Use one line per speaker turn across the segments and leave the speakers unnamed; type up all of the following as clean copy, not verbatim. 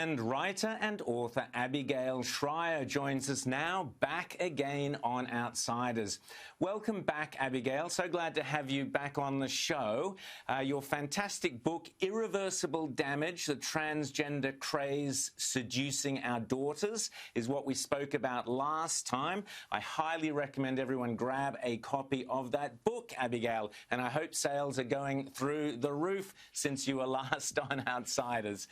And writer and author Abigail Shrier joins us now, back again on Outsiders. Welcome back, Abigail. So glad to have you back on the show. Your fantastic book, Irreversible Damage, The Transgender Craze Seducing Our Daughters, is what we spoke about last time. I highly recommend everyone grab a copy of that book, Abigail, and I hope sales are going through the roof since you were last on Outsiders.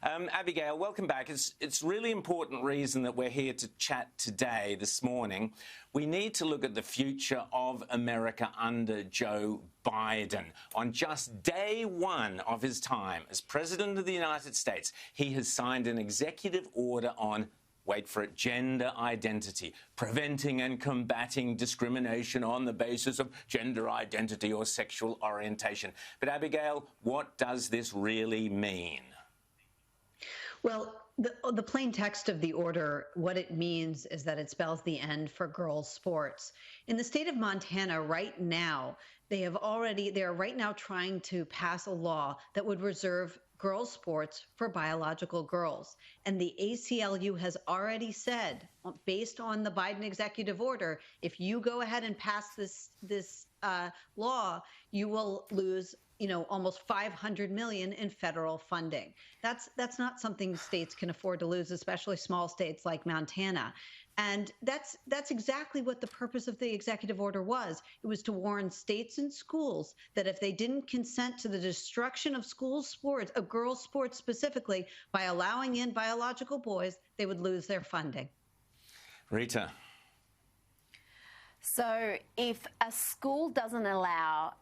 Abigail, welcome back. It's really important reason that we're here to chat today, this morning. We need to look at the future of America under Joe Biden. On just day one of his time as President of the United States, he has signed an executive order on, wait for it, gender identity, preventing and combating discrimination on the basis of gender identity or sexual orientation. But Abigail, what does this really mean?
Well, the plain text of the order, what it means is that it spells the end for girls' sports. In the state of Montana right now, they are right now trying to pass a law that would reserve girls' sports for biological girls. And the ACLU has already said, based on the Biden executive order, if you go ahead and pass this law, you will lose almost $500 million in federal funding. That's not something states can afford to lose, especially small states like Montana. And that's exactly what the purpose of the executive order was. It was to warn states and schools that if they didn't consent to the destruction of school sports, of girls' sports specifically, by allowing in biological boys, they would lose their funding.
Rita.
So if a school doesn't allow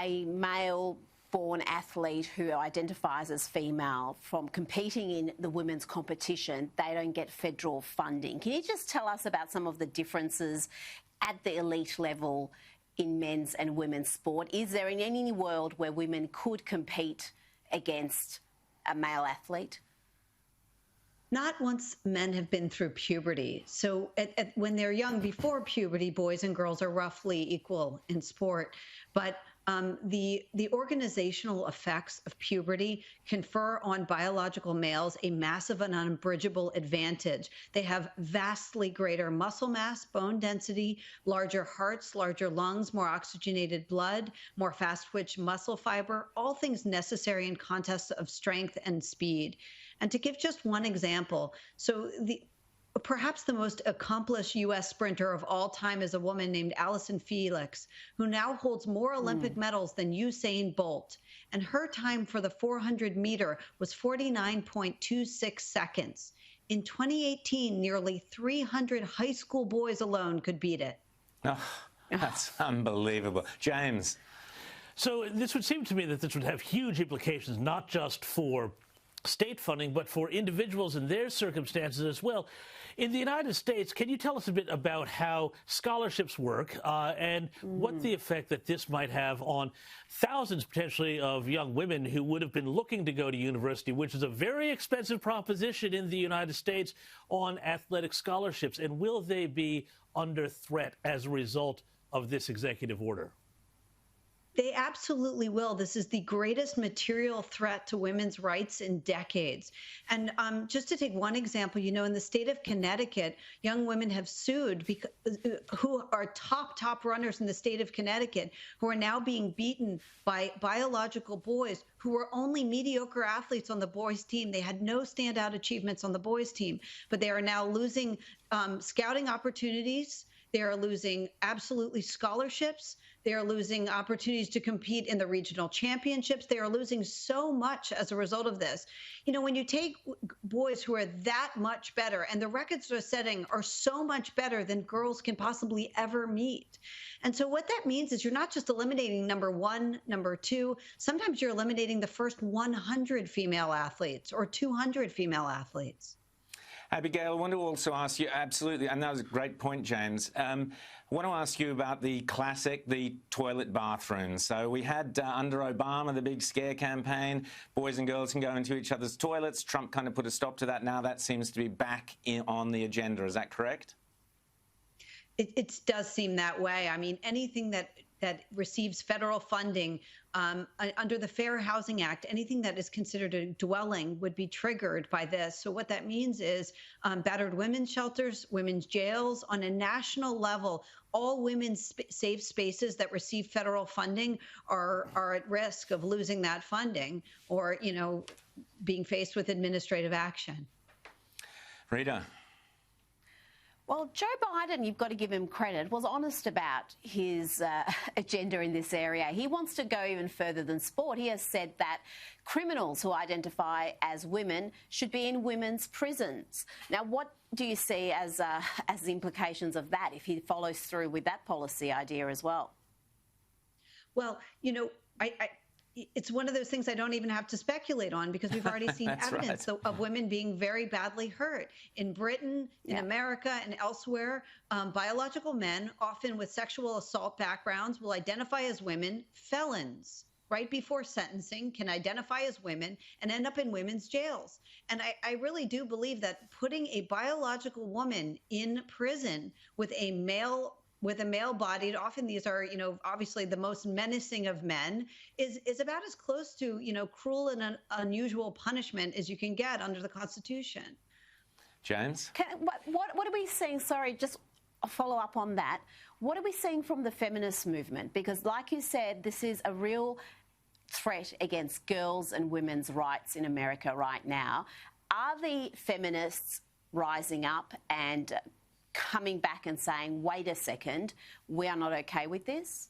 a male-born athlete who identifies as female from competing in the women's competition, they don't get federal funding. Can you just tell us about some of the differences at the elite level in men's and women's sport? Is there in any world where women could compete against a male athlete?
Not once men have been through puberty. So when they're young, before puberty, boys and girls are roughly equal in sport. But the organizational effects of puberty confer on biological males a massive and unbridgeable advantage. They have vastly greater muscle mass, bone density, larger hearts, larger lungs, more oxygenated blood, more fast-twitch muscle fiber, all things necessary in contests of strength and speed. And to give just one example, so perhaps the most accomplished U.S. sprinter of all time is a woman named Allison Felix, who now holds more Olympic medals than Usain Bolt. And her time for the 400-meter was 49.26 seconds. In 2018, nearly 300 high school boys alone could beat it.
Oh, that's unbelievable. James.
So this would seem to me that this would have huge implications, not just for state funding, but for individuals in their circumstances as well. In the United States, can you tell us a bit about how scholarships work and what the effect that this might have on thousands potentially of young women who would have been looking to go to university, which is a very expensive proposition in the United States, on athletic scholarships? And will they be under threat as a result of this executive order?
They absolutely will. This is the greatest material threat to women's rights in decades. And just to take one example, in the state of Connecticut, young women have sued who are top runners in the state of Connecticut, who are now being beaten by biological boys who were only mediocre athletes on the boys' team. They had no standout achievements on the boys' team, but they are now losing scouting opportunities. They are losing absolutely scholarships. They are losing opportunities to compete in the regional championships. They are losing so much as a result of this. When you take boys who are that much better, and the records they're setting are so much better than girls can possibly ever meet. And so what that means is you're not just eliminating number one, number two. Sometimes you're eliminating the first 100 female athletes or 200 female athletes.
Abigail, I want to also ask you, absolutely, and that was a great point, James. I want to ask you about the toilet bathrooms. So we had under Obama the big scare campaign, boys and girls can go into each other's toilets. Trump kind of put a stop to that. Now that seems to be back on the agenda. Is that correct?
It does seem that way. I mean, anything that that receives federal funding under the Fair Housing Act, anything that is considered a dwelling would be triggered by this. So what that means is battered women's shelters, women's jails, on a national level, all women's safe spaces that receive federal funding are at risk of losing that funding or, being faced with administrative action.
Rita.
Well, Joe Biden, you've got to give him credit, was honest about his agenda in this area. He wants to go even further than sport. He has said that criminals who identify as women should be in women's prisons. Now, what do you see as the implications of that if he follows through with that policy idea as well?
Well, it's one of those things I don't even have to speculate on because we've already seen evidence of women being very badly hurt. In Britain, in America, and elsewhere, biological men, often with sexual assault backgrounds, will identify as women. Felons, right before sentencing, can identify as women and end up in women's jails. And I really do believe that putting a biological woman in prison with a male-bodied, often these are, obviously the most menacing of men, is about as close to, cruel and unusual punishment as you can get under the Constitution.
James?
What are we seeing? Sorry, just a follow up on that. What are we seeing from the feminist movement? Because like you said, this is a real threat against girls' and women's rights in America right now. Are the feminists rising up and coming back and saying, wait a second, we are not okay with this?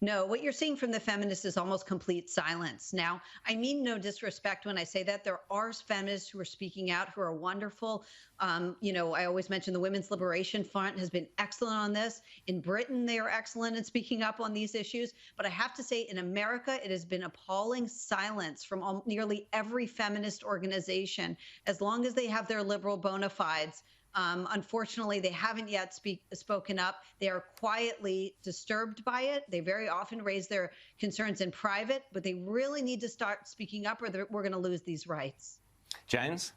No, what you're seeing from the feminists is almost complete silence. Now, I mean no disrespect when I say that. There are feminists who are speaking out, who are wonderful. I always mention the Women's Liberation Front has been excellent on this. In Britain, they are excellent in speaking up on these issues. But I have to say, in America, it has been appalling silence from nearly every feminist organization. As long as they have their liberal bona fides, unfortunately, they haven't yet spoken up. They are quietly disturbed by it. They very often raise their concerns in private, but they really need to start speaking up or we're going to lose these rights.
James?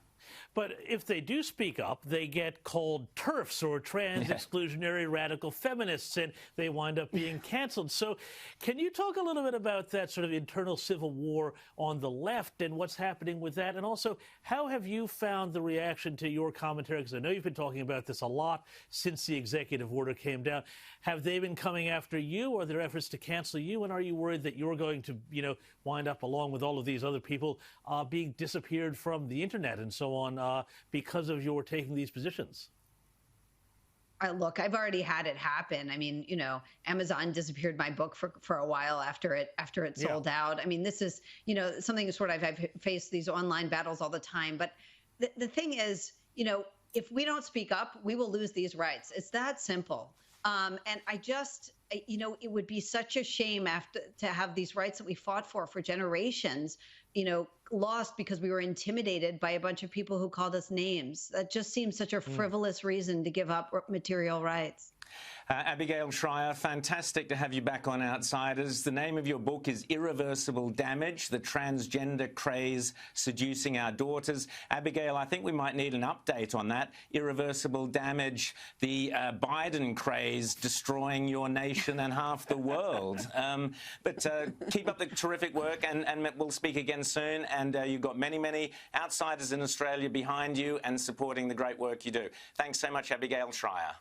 But if they do speak up, they get called TERFs or trans exclusionary radical feminists, and they wind up being canceled. So can you talk a little bit about that sort of internal civil war on the left and what's happening with that? And also, how have you found the reaction to your commentary? Because I know you've been talking about this a lot since the executive order came down. Have they been coming after you, or are there efforts to cancel you? And are you worried that you're going to, wind up, along with all of these other people, being disappeared from the internet and so on because of your taking these positions?
Look, I've already had it happen. I mean, Amazon disappeared my book for a while after it sold out. I mean, this is, something sort of I've faced these online battles all the time. But the thing is, if we don't speak up, we will lose these rights. It's that simple. And I just, it would be such a shame to have these rights that we fought for generations, lost because we were intimidated by a bunch of people who called us names. That just seems such a frivolous reason to give up material rights.
Abigail Shrier, fantastic to have you back on Outsiders. The name of your book is Irreversible Damage, The Transgender Craze Seducing Our Daughters. Abigail, I think we might need an update on that. Irreversible Damage, the Biden craze destroying your nation and half the world. But keep up the terrific work, and we'll speak again soon. And you've got many, many outsiders in Australia behind you and supporting the great work you do. Thanks so much, Abigail Shrier.